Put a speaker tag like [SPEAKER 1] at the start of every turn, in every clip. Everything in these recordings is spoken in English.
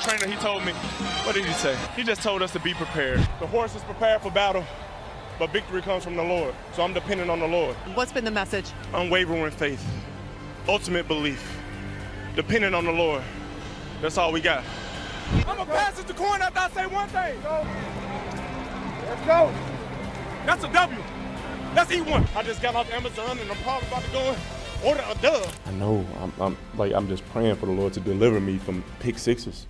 [SPEAKER 1] trainer, he told me, what did he say? He just told us to be prepared. The horse is prepared for battle, but victory comes from the Lord. So I'm dependent on the Lord.
[SPEAKER 2] What's been the message?
[SPEAKER 1] Unwavering faith, ultimate belief, dependent on the Lord. That's all we got. I'm gonna pass it to Corn after I say one thing. Let's go. That's a W. That's E1. I just got off Amazon and I'm probably about to go and order a dub.
[SPEAKER 3] I know. I'm just praying for the Lord to deliver me from pick sixes.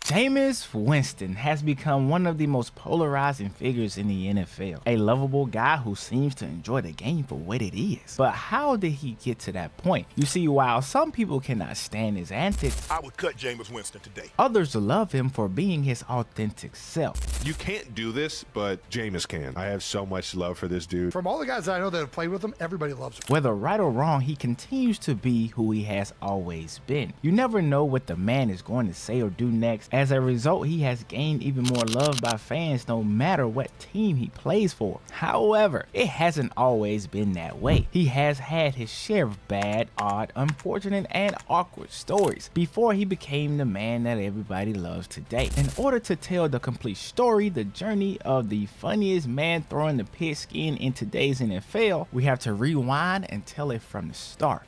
[SPEAKER 4] Jameis Winston has become one of the most polarizing figures in the NFL. A lovable guy who seems to enjoy the game for what it is. But how did he get to that point? You see, while some people cannot stand his antics,
[SPEAKER 5] I would cut Jameis Winston today.
[SPEAKER 4] Others love him for being his authentic self.
[SPEAKER 6] You can't do this, but Jameis can. I have so much love for this dude.
[SPEAKER 7] From all the guys that I know that have played with him, everybody loves him.
[SPEAKER 4] Whether right or wrong, he continues to be who he has always been. You never know what the man is going to say or do next. As a result, he has gained even more love by fans no matter what team he plays for. However, it hasn't always been that way. He has had his share of bad, odd, unfortunate, and awkward stories before he became the man that everybody loves today. In order to tell the complete story, the journey of the funniest man throwing the pigskin in today's NFL, we have to rewind and tell it from the start.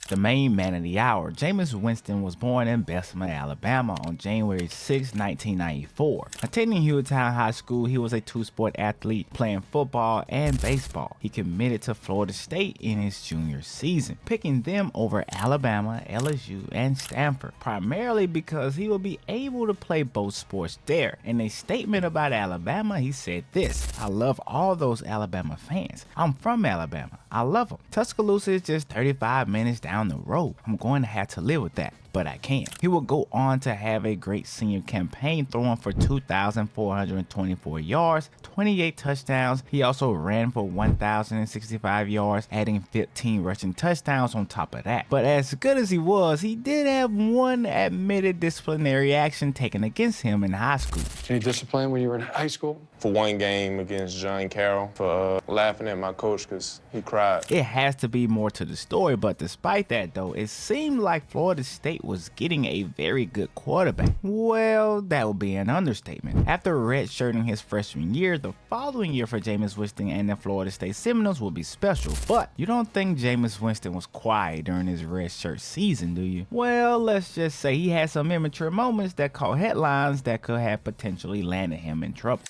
[SPEAKER 4] The main man of the hour, Jameis Winston, was born in Bessemer, Alabama on January 6, 1994. Attending Hewletttown High School, he was a two-sport athlete playing football and baseball. He committed to Florida State in his junior season, picking them over Alabama, LSU, and Stanford, primarily because he would be able to play both sports there. In a statement about Alabama, he said this: "I love all those Alabama fans. I'm from Alabama. I love them. Tuscaloosa is just 35 minutes down the road. I'm going to have to live with that, but I can." He will go on to have a great senior campaign, throwing for 2,424 yards, 28 touchdowns. He also ran for 1,065 yards, adding 15 rushing touchdowns on top of that. But as good as he was, he did have one admitted disciplinary action taken against him in high school.
[SPEAKER 8] Any discipline when you were in high school?
[SPEAKER 1] For one game against John Carroll for laughing at my coach because he cried.
[SPEAKER 4] It has to be more to the story, but despite that though, it seemed like Florida State was getting a very good quarterback. Well, that would be an understatement. After redshirting his freshman year, the following year for Jameis Winston and the Florida State Seminoles will be special. But you don't think Jameis Winston was quiet during his redshirt season, do you? Well, let's just say he had some immature moments that caught headlines that could have potentially landed him in trouble.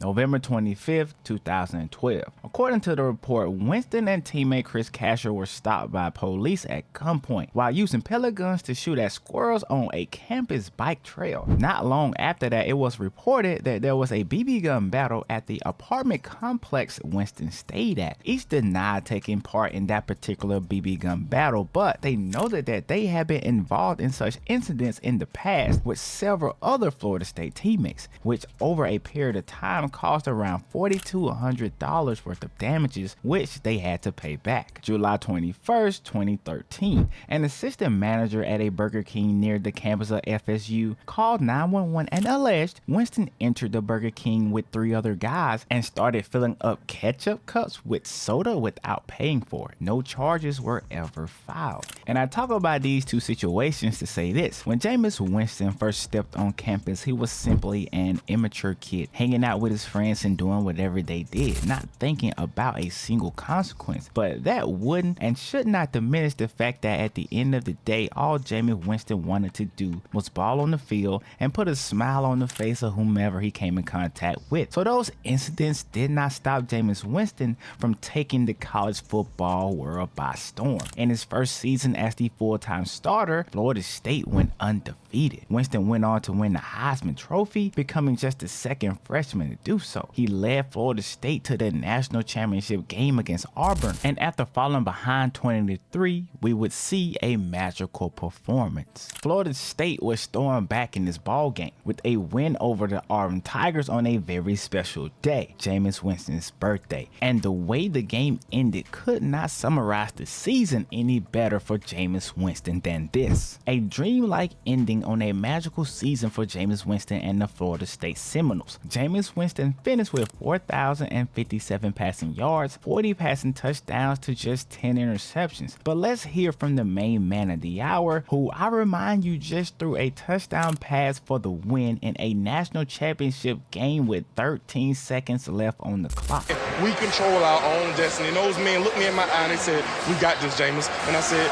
[SPEAKER 4] November 25th, 2012. According to the report, Winston and teammate Chris Casher were stopped by police at gunpoint while using pellet guns to shoot at squirrels on a campus bike trail. Not long after that, it was reported that there was a BB gun battle at the apartment complex Winston stayed at. Each denied taking part in that particular BB gun battle, but they noted that they had been involved in such incidents in the past with several other Florida State teammates, which over a period of time cost around $4,200 worth of damages, which they had to pay back. July 21st, 2013, an assistant manager at a Burger King near the campus of FSU called 911 and alleged Winston entered the Burger King with 3 other guys and started filling up ketchup cups with soda without paying for it. No charges were ever filed. And I talk about these two situations to say this: when Jameis Winston first stepped on campus, he was simply an immature kid hanging out with his friends and doing whatever they did, not thinking about a single consequence. But that wouldn't and should not diminish the fact that at the end of the day, all Jameis Winston wanted to do was ball on the field and put a smile on the face of whomever he came in contact with. So those incidents did not stop Jameis Winston from taking the college football world by storm. In his first season as the full-time starter, Florida State went undefeated. Winston went on to win the Heisman Trophy, becoming just the second freshman to do so. He led Florida State to the national championship game against Auburn, and after falling behind 20-3, we would see a magical performance. Florida State was stormed back in this ball game with a win over the Auburn Tigers on a very special day, Jameis Winston's birthday, and the way the game ended could not summarize the season any better for Jameis Winston than this. A dreamlike ending on a magical season for Jameis Winston and the Florida State Seminoles. Jameis Winston Winston finished with 4,057 passing yards, 40 passing touchdowns to just 10 interceptions. But let's hear from the main man of the hour, who I remind you just threw a touchdown pass for the win in a national championship game with 13 seconds left on the clock.
[SPEAKER 1] We control our own destiny. And those men looked me in my eye and they said, "We got this, Jameis." And I said,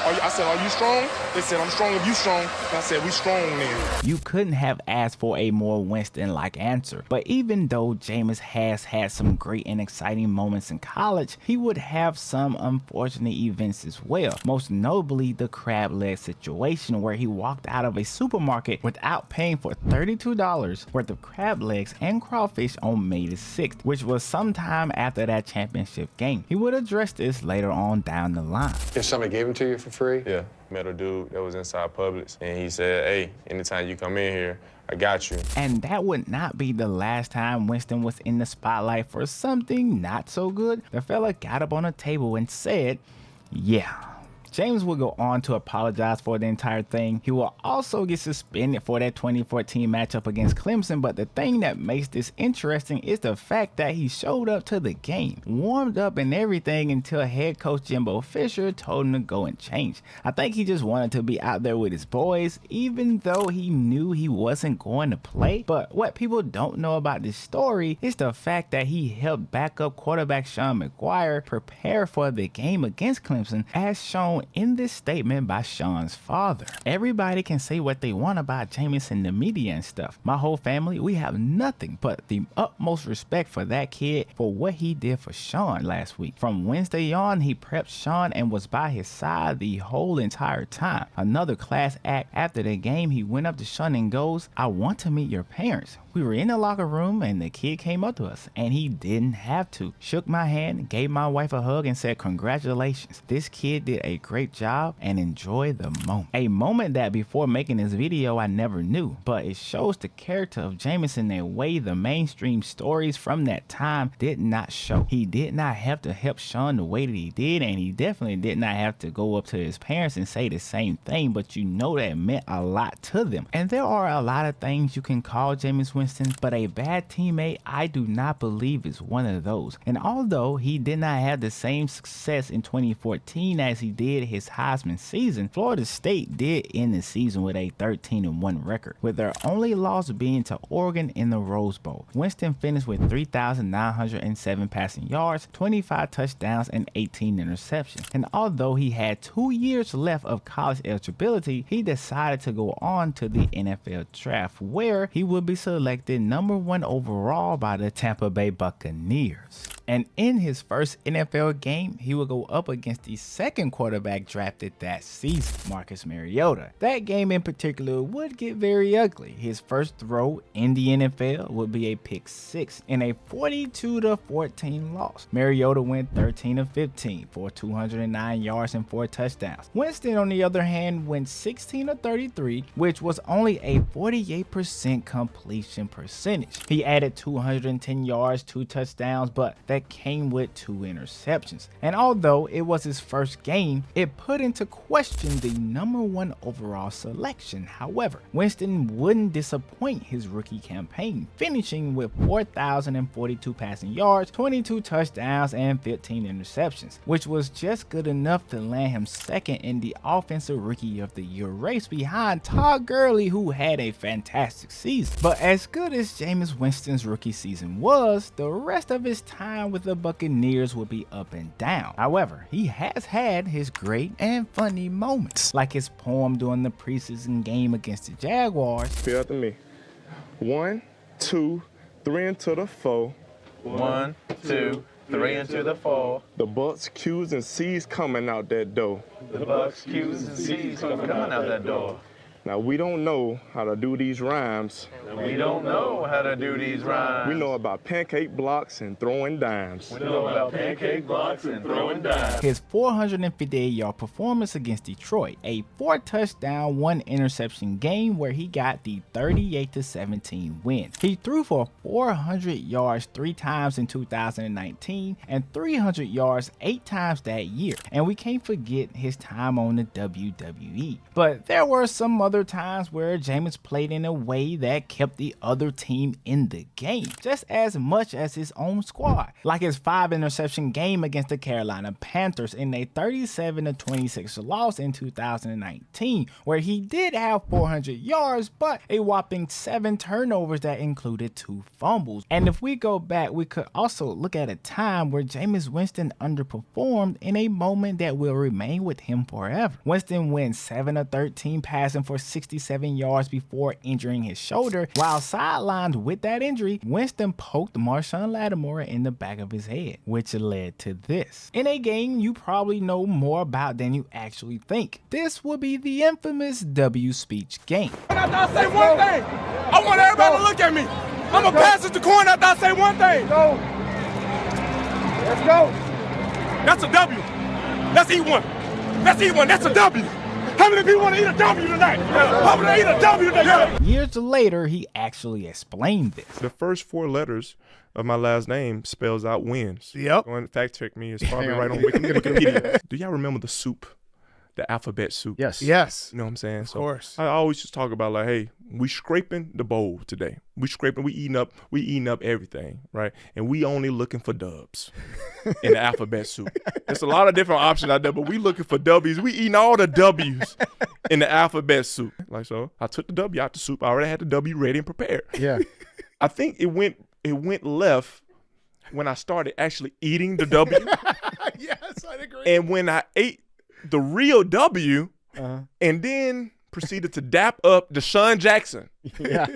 [SPEAKER 1] are you strong? They said, "I'm strong if you strong." And I said, "We strong then."
[SPEAKER 4] You couldn't have asked for a more Winston-like answer. But even though Jameis has had some great and exciting moments in college, he would have some unfortunate events as well. Most notably the crab leg situation, where he walked out of a supermarket without paying for $32 worth of crab legs and crawfish on May the 6th, which was sometime after that championship game. He would address this later on down the line.
[SPEAKER 8] If somebody gave them to you for free?
[SPEAKER 2] Yeah, met a dude that was inside Publix, and he said, "Hey, anytime you come in here, I got you."
[SPEAKER 4] And that would not be the last time Winston was in the spotlight for something not so good. The fella got up on a table and said, yeah. James will go on to apologize for the entire thing. He will also get suspended for that 2014 matchup against Clemson, but the thing that makes this interesting is the fact that he showed up to the game, warmed up and everything, until head coach Jimbo Fisher told him to go and change. I think he just wanted to be out there with his boys, even though he knew he wasn't going to play. But what people don't know about this story is the fact that he helped backup quarterback Sean McGuire prepare for the game against Clemson, as shown in this statement by Sean's father. Everybody can say what they want about Jameis in the media and stuff. My whole family, we have nothing but the utmost respect for that kid for what he did for Sean last week. From Wednesday on, he prepped Sean and was by his side the whole entire time. Another class act. After the game, he went up to Sean and goes, "I want to meet your parents." We were in the locker room and the kid came up to us, and he didn't have to. Shook my hand, gave my wife a hug, and said, "Congratulations. This kid did a great job," and enjoy the moment. A moment that before making this video I never knew, but it shows the character of Jameis in a way the mainstream stories from that time did not show. He did not have to help Sean the way that he did, and he definitely did not have to go up to his parents and say the same thing, but you know that meant a lot to them. And there are a lot of things you can call Jameis Winston, but a bad teammate, I do not believe, is one of those. And although he did not have the same success in 2014 as he did his Heisman season, Florida State did end the season with a 13-1 record, with their only loss being to Oregon in the Rose Bowl. Winston finished with 3,907 passing yards, 25 touchdowns, and 18 interceptions. And although he had 2 years left of college eligibility, he decided to go on to the NFL draft, where he would be selected #1 overall by the Tampa Bay Buccaneers. And in his first NFL game, he would go up against the second quarterback drafted that season, Marcus Mariota. That game in particular would get very ugly. His first throw in the NFL would be a pick 6 in a 42-14 loss. Mariota went 13-15 for 209 yards and 4 touchdowns. Winston, on the other hand, went 16-33, which was only a 48% completion percentage. He added 210 yards, 2 touchdowns, but that came with 2 interceptions. And although it was his first game, it put into question the #1 overall selection. However, Winston wouldn't disappoint his rookie campaign, finishing with 4,042 passing yards, 22 touchdowns, and 15 interceptions, which was just good enough to land him second in the Offensive Rookie of the Year race behind Todd Gurley, who had a fantastic season. But as good as Jameis Winston's rookie season was, the rest of his time with the Buccaneers would be up and down. However, he has had his great and funny moments, like his poem during the preseason game against the Jaguars.
[SPEAKER 1] Repeat after me. 1, 2, 3 into the 4.
[SPEAKER 2] 1, 2, 3 into the 4.
[SPEAKER 1] The Bucks, Q's, and C's coming out that door.
[SPEAKER 2] The Bucks, Q's, and C's are coming out that door.
[SPEAKER 1] Now, we don't know how to do these rhymes.
[SPEAKER 2] We don't know how to do these rhymes.
[SPEAKER 1] We know about pancake blocks and throwing dimes.
[SPEAKER 2] We know about pancake blocks and throwing dimes.
[SPEAKER 4] His 458-yard performance against Detroit, a 4-touchdown, 1 interception game where he got the 38-17 win. He threw for 400 yards 3 times in 2019 and 300 yards 8 times that year. And we can't forget his time on the WWE. But there were some other other times where Jameis played in a way that kept the other team in the game, just as much as his own squad. Like his 5-interception game against the Carolina Panthers in a 37-26 loss in 2019, where he did have 400 yards, but a whopping 7 turnovers that included 2 fumbles. And if we go back, we could also look at a time where Jameis Winston underperformed in a moment that will remain with him forever. Winston went 7 of 13 passing for 67 yards before injuring his shoulder. While sidelined with that injury, Winston poked Marshawn Lattimore in the back of his head, which led to this. In a game you probably know more about than you actually think. This will be the infamous W speech game.
[SPEAKER 1] After I say one thing, I want everybody to look at me. I'm going to pass it to Corn after I say one thing. Let's go. That's a W. Let's eat one. Let's eat one. That's a W. How many people want to eat a W tonight? How many eat a W tonight?
[SPEAKER 4] Years later, he actually explained this.
[SPEAKER 3] The first 4 letters of my last name spells out wins.
[SPEAKER 7] Yep.
[SPEAKER 3] Go and fact check me. It's probably right on Wikipedia. Do y'all remember the soup? The alphabet soup?
[SPEAKER 7] Yes.
[SPEAKER 3] You know what I'm saying?
[SPEAKER 7] Of course.
[SPEAKER 3] I always just talk about like, hey, we scraping the bowl today. We eating up everything, right? And we only looking for dubs in the alphabet soup. There's a lot of different options out there, but we looking for W's. We eating all the W's in the alphabet soup. Like so, I took the W out the soup. I already had the W ready and prepared.
[SPEAKER 7] Yeah.
[SPEAKER 3] I think it went left when I started actually eating the W.
[SPEAKER 7] Yes, I agree.
[SPEAKER 3] And when I ate the real W, and then proceeded to dap up Deshaun Jackson.
[SPEAKER 7] Yeah.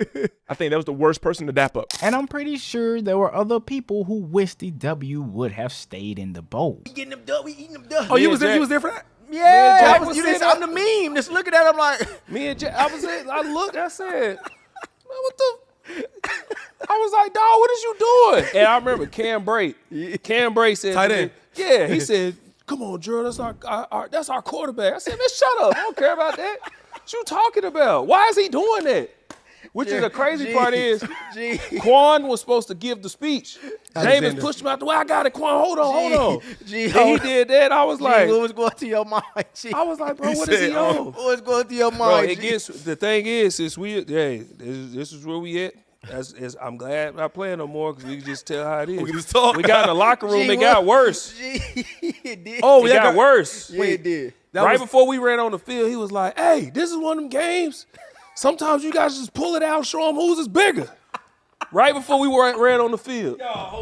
[SPEAKER 3] I think that was the worst person to dap up.
[SPEAKER 4] And I'm pretty sure there were other people who wished the W would have stayed in the bowl.
[SPEAKER 9] Getting them dub, we eating them dub.
[SPEAKER 7] Oh, you was there for that?
[SPEAKER 9] Yeah,
[SPEAKER 7] Jack
[SPEAKER 9] I
[SPEAKER 7] was
[SPEAKER 9] was
[SPEAKER 7] sitting
[SPEAKER 9] I'm the meme. Just looking at him like,
[SPEAKER 7] Me and Jack, I looked, I said, man, what the? I was like, dog, what is you doing? And I remember Cam Bray said,
[SPEAKER 9] Tight end.
[SPEAKER 7] Yeah, he said, come on, Drew, that's our quarterback. I said, man, shut up. I don't care about that. What you talking about? Why is he doing that? Which is the crazy part is, Quan was supposed to give the speech. Jameis pushed him out the way. I got it, Quan. Hold on. Then he did that. I was like,
[SPEAKER 9] what was going through your mind?
[SPEAKER 7] I was like, bro, what is he on?
[SPEAKER 9] What was going through your
[SPEAKER 7] Bro,
[SPEAKER 9] mind?
[SPEAKER 7] the thing is this is where we at. I'm glad not playing no more because we can just tell how it is.
[SPEAKER 9] We can just talk.
[SPEAKER 7] We got in the locker room. It got worse.
[SPEAKER 9] It did.
[SPEAKER 7] It got worse.
[SPEAKER 9] Yeah, it did.
[SPEAKER 7] Right before we ran on the field, he was like, hey, this is one of them games. Sometimes you guys just pull it out, show them whose is bigger. Right before we ran on the field.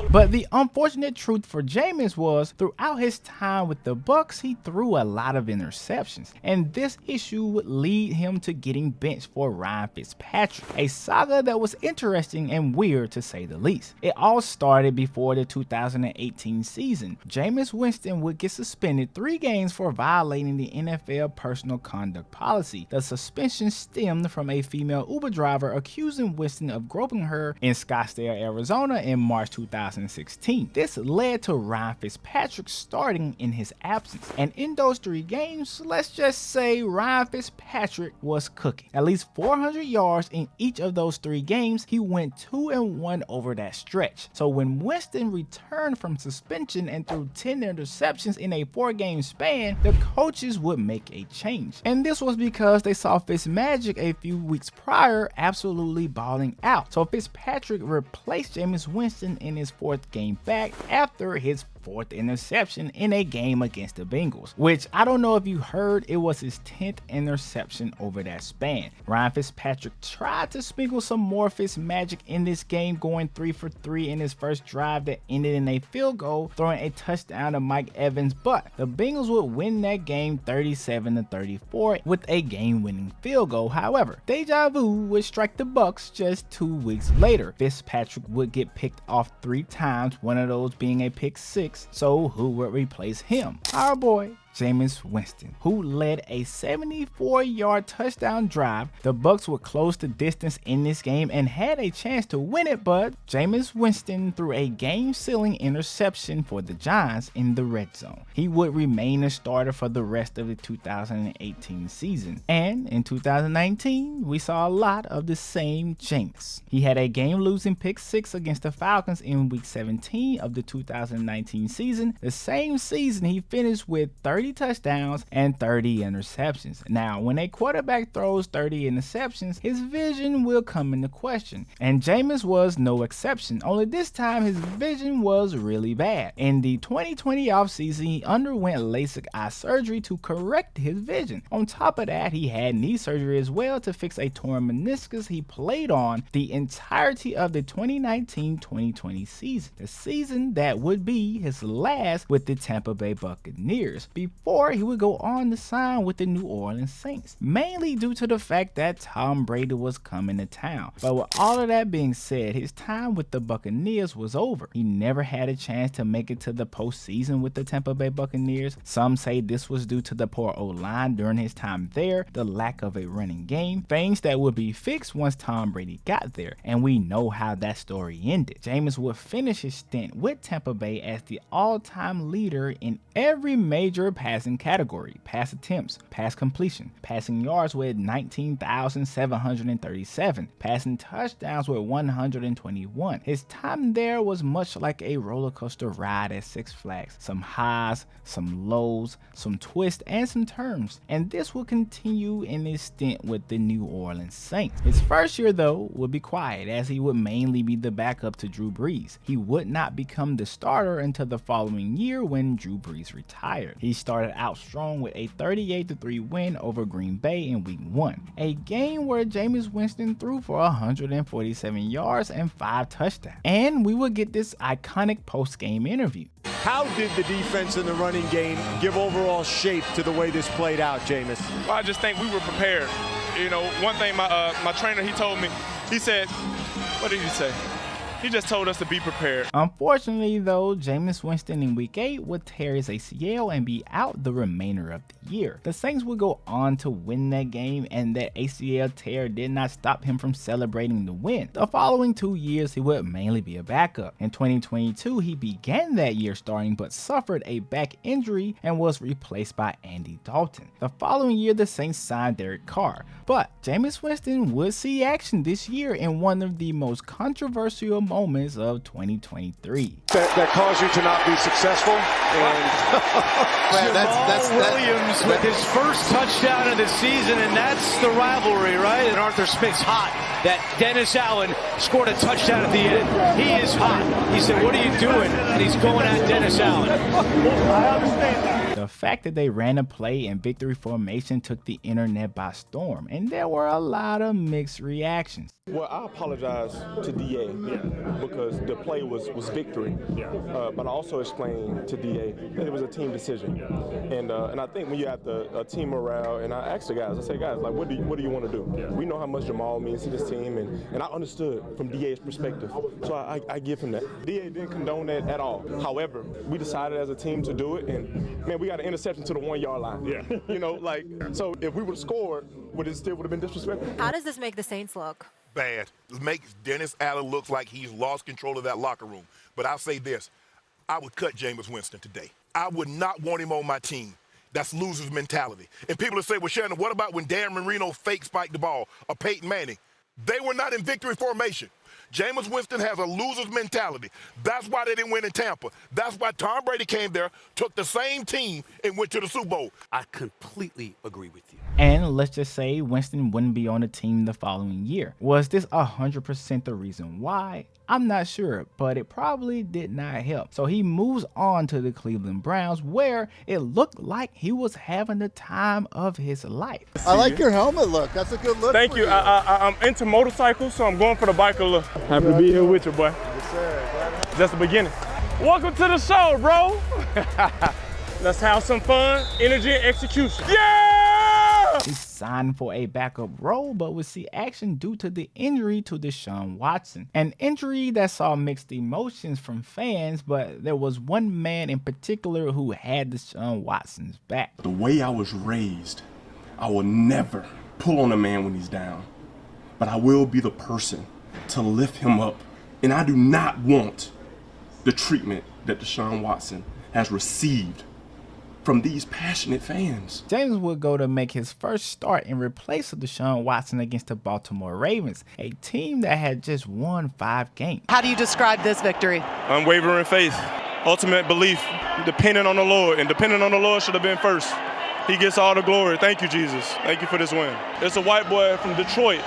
[SPEAKER 4] But the unfortunate truth for Jameis was, throughout his time with the Bucs, he threw a lot of interceptions, and this issue would lead him to getting benched for Ryan Fitzpatrick, a saga that was interesting and weird to say the least. It all started before the 2018 season. Jameis Winston would get suspended 3 games for violating the NFL personal conduct policy. The suspension stemmed from a female Uber driver accusing Winston of groping her in Scottsdale, Arizona in March 2016. This led to Ryan Fitzpatrick starting in his absence. And in those 3 games, let's just say Ryan Fitzpatrick was cooking. At least 400 yards in each of those 3 games, he went 2-1 over that stretch. So when Winston returned from suspension and threw 10 interceptions in a 4-game span, the coaches would make a change. And this was because they saw Fitzmagic a few weeks prior absolutely balling out. So Fitzpatrick replaced Jameis Winston in his 4th game back after his 4th interception in a game against the Bengals, which I don't know if you heard, it was his 10th interception over that span. Ryan Fitzpatrick tried to sprinkle some more Fitzmagic in this game, going 3 for 3 in his first drive that ended in a field goal, throwing a touchdown to Mike Evans, but the Bengals would win that game 37-34 with a game-winning field goal. However, deja vu would strike the Bucs just 2 weeks later. Fitzpatrick would get picked off 3 times, one of those being a pick 6. So who would replace him? Our boy Jameis Winston, who led a 74-yard touchdown drive. The Bucs would close the distance in this game and had a chance to win it, but Jameis Winston threw a game-sealing interception for the Giants in the red zone. He would remain a starter for the rest of the 2018 season. And in 2019, we saw a lot of the same Jameis. He had a game-losing pick 6 against the Falcons in week 17 of the 2019 season. The same season, he finished with 30 30 touchdowns and 30 interceptions. Now, when a quarterback throws 30 interceptions, his vision will come into question, and Jameis was no exception, only this time his vision was really bad. In the 2020 offseason, he underwent LASIK eye surgery to correct his vision. On top of that, he had knee surgery as well to fix a torn meniscus he played on the entirety of the 2019-2020 season, the season that would be his last with the Tampa Bay Buccaneers, before he would go on to sign with the New Orleans Saints, mainly due to the fact that Tom Brady was coming to town. But with all of that being said, his time with the Buccaneers was over. He never had a chance to make it to the postseason with the Tampa Bay Buccaneers. Some say this was due to the poor O-line during his time there, the lack of a running game, things that would be fixed once Tom Brady got there, and we know how that story ended. Jameis would finish his stint with Tampa Bay as the all-time leader in every major passing category: pass attempts, pass completion, passing yards with 19,737, passing touchdowns with 121. His time there was much like a roller coaster ride at Six Flags: some highs, some lows, some twists, and some turns, and this will continue in his stint with the New Orleans Saints. His first year though would be quiet, as he would mainly be the backup to Drew Brees. He would not become the starter until the following year when Drew Brees retired. He started out strong with a 38-3 win over Green Bay in Week 1, a game where Jameis Winston threw for 147 yards and 5 touchdowns. And we would get this iconic post-game interview.
[SPEAKER 10] How did the defense in the running game give overall shape to the way this played out, Jameis?
[SPEAKER 1] Well, I just think we were prepared. You know, one thing my trainer, he told me, he said, what did he say? He just told us to be prepared.
[SPEAKER 4] Unfortunately though, Jameis Winston in Week 8 would tear his ACL and be out the remainder of the year. The Saints would go on to win that game, and that ACL tear did not stop him from celebrating the win. The following 2 years he would mainly be a backup. In 2022 he began that year starting, but suffered a back injury and was replaced by Andy Dalton. The following year the Saints signed Derek Carr, but Jameis Winston would see action this year in one of the most controversial moments of 2023.
[SPEAKER 10] That caused you to not be successful. And
[SPEAKER 9] that's
[SPEAKER 10] Williams with his first touchdown of the season, and that's the rivalry, right? And Arthur Smith's hot that Dennis Allen scored a touchdown at the end. He is hot. He said, "What are you doing?" And he's going at Dennis Allen. I understand that.
[SPEAKER 4] The fact that they ran a play in victory formation took the internet by storm, and there were a lot of mixed reactions.
[SPEAKER 3] Well, I apologize to DA because the play was victory, but I also explained to DA that it was a team decision, and I think when you have a team morale, and I asked the guys, I said, guys, like, what do you want to do? We know how much Jamal means to this team, and I understood from DA's perspective, so I give him that. DA didn't condone that at all. However, we decided as a team to do it, and man, we got an interception to the 1 yard line. You know, like, so if we would have scored, would it still would have been disrespectful?
[SPEAKER 11] How does this make the Saints look?
[SPEAKER 5] Bad. It makes Dennis Allen look like he's lost control of that locker room. But I'll say this, I would cut Jameis Winston today. I would not want him on my team. That's loser's mentality. And people will say, well, Shannon, what about when Dan Marino fake spiked the ball, or Peyton Manning? They were not in victory formation. Jameis Winston has a loser's mentality. That's why they didn't win in Tampa. That's why Tom Brady came there, took the same team, and went to the Super Bowl.
[SPEAKER 10] I completely agree with you.
[SPEAKER 4] And let's just say Winston wouldn't be on the team the following year. Was this 100% the reason why? I'm not sure, but it probably did not help. So he moves on to the Cleveland Browns, where it looked like he was having the time of his life.
[SPEAKER 9] I like your helmet look. That's a good look.
[SPEAKER 1] Thank you. I'm into motorcycles, so I'm going for the biker look. Happy to be here with you, boy.
[SPEAKER 9] Yes, sir.
[SPEAKER 1] Just the beginning. Welcome to the show, bro. Let's have some fun, energy, and execution. Yeah!
[SPEAKER 4] He signed for a backup role, but would see action due to the injury to Deshaun Watson. An injury that saw mixed emotions from fans, but there was one man in particular who had Deshaun Watson's back.
[SPEAKER 12] The way I was raised, I will never pull on a man when he's down, but I will be the person to lift him up. And I do not want the treatment that Deshaun Watson has received from these passionate fans.
[SPEAKER 4] Jameis would go to make his first start in replace of Deshaun Watson against the Baltimore Ravens, a team that had just won 5 games.
[SPEAKER 11] How do you describe this victory?
[SPEAKER 1] Unwavering faith, ultimate belief, depending on the Lord, and depending on the Lord should have been first. He gets all the glory. Thank you, Jesus. Thank you for this win. There's a white boy from Detroit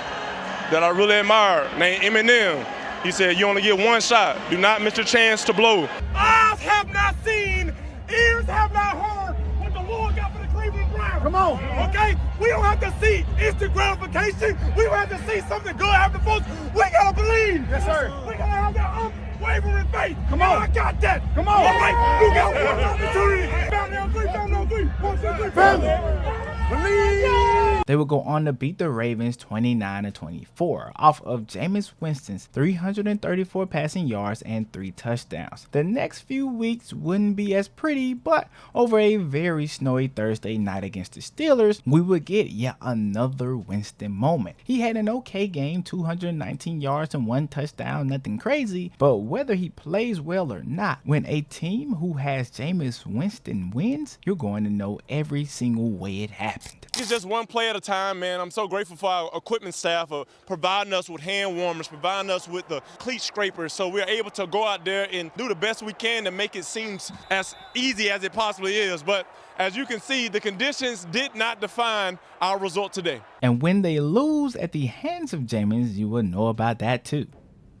[SPEAKER 1] that I really admire named Eminem. He said, you only get one shot. Do not miss your chance to blow.
[SPEAKER 13] Eyes have not seen, ears have not heard what the Lord got for the Cleveland Browns. Come on. Okay? We don't have to see instant gratification. We don't have to see something good happen, folks. We got to believe. Yes, sir. We got to have that unwavering faith. Come on. I got that. Come on. All right. You got one opportunity. Family on 3, family on 3. 1, 2, 3. Family. Believe.
[SPEAKER 4] They would go on to beat the Ravens 29-24 off of Jameis Winston's 334 passing yards and 3 touchdowns. The next few weeks wouldn't be as pretty, but over a very snowy Thursday night against the Steelers, we would get yet another Winston moment. He had an okay game, 219 yards and 1 touchdown, nothing crazy, but whether he plays well or not, when a team who has Jameis Winston wins, you're going to know every single way it happened.
[SPEAKER 1] It's just one play at a time, man. I'm so grateful for our equipment staff for providing us with hand warmers, providing us with the cleat scrapers, so we're able to go out there and do the best we can to make it seem as easy as it possibly is. But as you can see, the conditions did not define our result today.
[SPEAKER 4] And when they lose at the hands of Jameis, you will know about that too.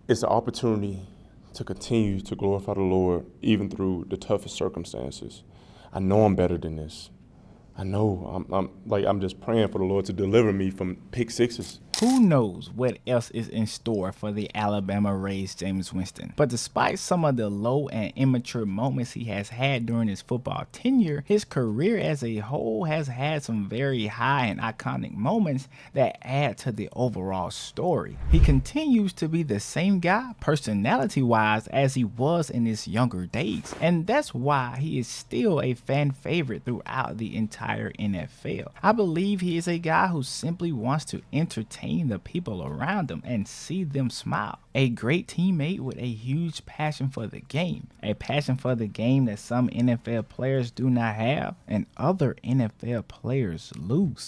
[SPEAKER 3] It's an opportunity to continue to glorify the Lord even through the toughest circumstances. I know I'm better than this. I know I'm just praying for the Lord to deliver me from pick sixes.
[SPEAKER 4] Who knows what else is in store for the Alabama-raised Jameis Winston. But despite some of the low and immature moments he has had during his football tenure, his career as a whole has had some very high and iconic moments that add to the overall story. He continues to be the same guy, personality-wise, as he was in his younger days. And that's why he is still a fan favorite throughout the entire NFL. I believe he is a guy who simply wants to entertain the people around him and see them smile. A great teammate with a huge passion for the game. A passion for the game that some NFL players do not have and other NFL players lose.